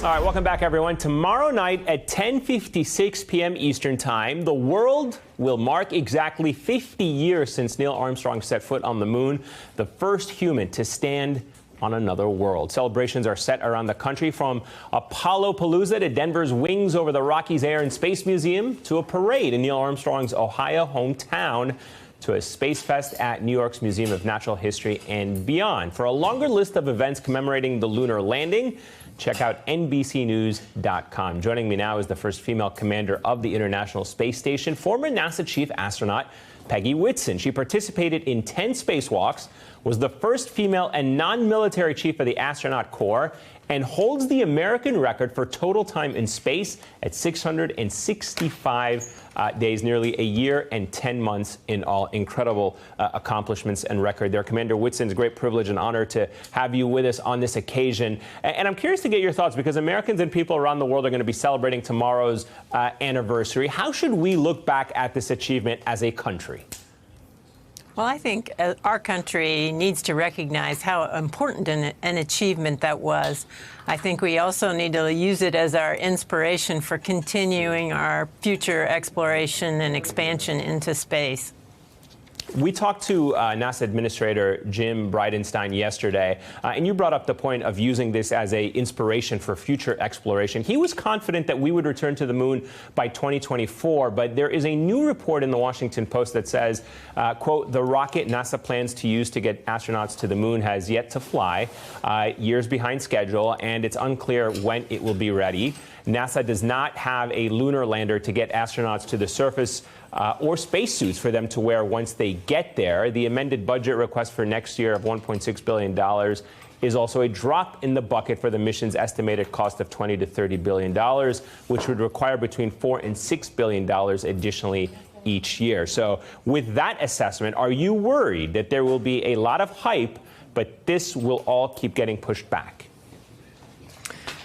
All right, welcome back, everyone. Tomorrow night at 10:56 p.m. Eastern Time, the world will mark exactly 50 years since Neil Armstrong set foot on the moon, the first human to stand on another world. Celebrations are set around the country, from Apollo-palooza to Denver's Wings Over the Rockies Air and Space Museum, to a parade in Neil Armstrong's Ohio hometown, to a Space Fest at New York's Museum of Natural History and beyond. For a longer list of events commemorating the lunar landing, check out NBCnews.com. Joining me now is the first female commander of the International Space Station, former NASA chief astronaut Peggy Whitson. She participated in 10 spacewalks, was the first female and non-military chief of the astronaut corps, and holds the American record for total time in space at 665 days, nearly a year and 10 months in all. Incredible accomplishments and record there. Commander Whitson, it's a great privilege and honor to have you with us on this occasion. And I'm curious to get your thoughts, because Americans and people around the world are going to be celebrating tomorrow's anniversary. How should we look back at this achievement as a country? Well, I think our country needs to recognize how important an achievement that was. I think we also need to use it as our inspiration for continuing our future exploration and expansion into space. We talked to NASA Administrator Jim Bridenstine yesterday, and you brought up the point of using this as an inspiration for future exploration. He was confident that we would return to the moon by 2024, but there is a new report in the Washington Post that says, quote, the rocket NASA plans to use to get astronauts to the moon has yet to fly, years behind schedule, and it's unclear when it will be ready. NASA does not have a lunar lander to get astronauts to the surface or spacesuits for them to wear once they get there. The amended budget request for next year of $1.6 billion is also a drop in the bucket for the mission's estimated cost of $20 to $30 billion, which would require between $4 and $6 billion additionally each year. So with that assessment, are you worried that there will be a lot of hype, but this will all keep getting pushed back?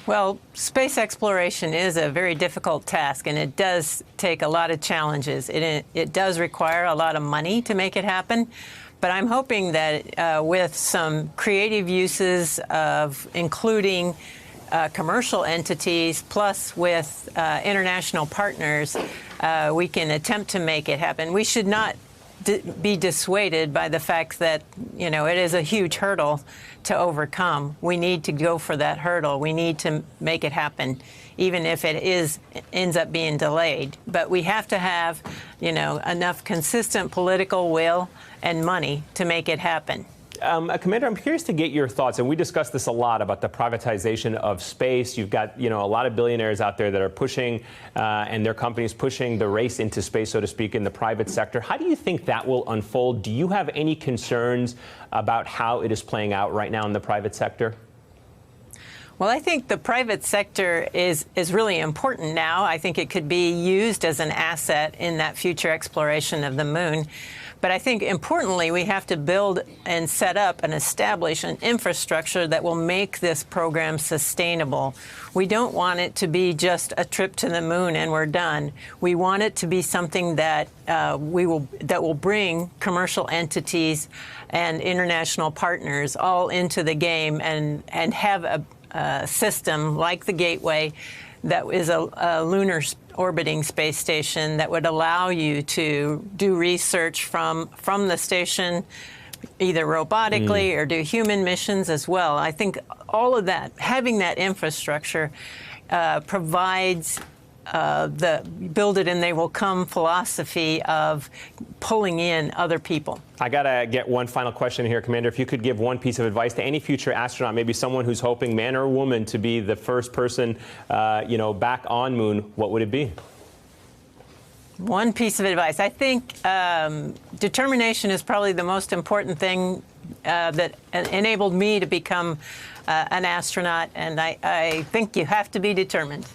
Well, space exploration is a very difficult task, and it does take a lot of challenges. It does require a lot of money to make it happen. But I'm hoping that with some creative uses of including commercial entities, plus with international partners, we can attempt to make it happen. We should not be dissuaded by the fact that, you know, it is a huge hurdle to overcome. We need to go for that hurdle. We need to make it happen, even if it ends up being delayed. But we have to have, you know, enough consistent political will and money to make it happen. Commander, I'm curious to get your thoughts, and we discussed this a lot about the privatization of space. You've got, you know, a lot of billionaires out there that are pushing, and their companies pushing the race into space, so to speak, in the private sector. How do you think that will unfold? Do you have any concerns about how it is playing out right now in the private sector? Well, I think the private sector is really important now. I think it could be used as an asset in that future exploration of the moon. But I think, importantly, we have to build and set up and establish an infrastructure that will make this program sustainable. We don't want it to be just a trip to the moon and we're done. We want it to be something that will bring commercial entities and international partners all into the game, and have a system like the Gateway that is a lunar orbiting space station that would allow you to do research from the station, either robotically or do human missions as well. I think all of that, having that infrastructure, provides the build it and they will come philosophy of pulling in other people. I got to get one final question here, Commander. If you could give one piece of advice to any future astronaut, maybe someone who's hoping, man or woman, to be the first person, you know, back on moon, what would it be? One piece of advice. I think determination is probably the most important thing that enabled me to become an astronaut, and I think you have to be determined.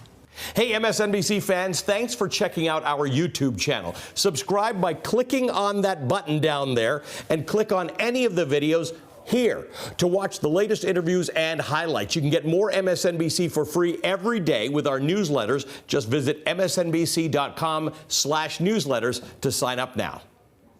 Hey, MSNBC fans, thanks for checking out our YouTube channel. Subscribe by clicking on that button down there, and click on any of the videos here to watch the latest interviews and highlights. You can get more MSNBC for free every day with our newsletters. Just visit msnbc.com/newsletters to sign up now.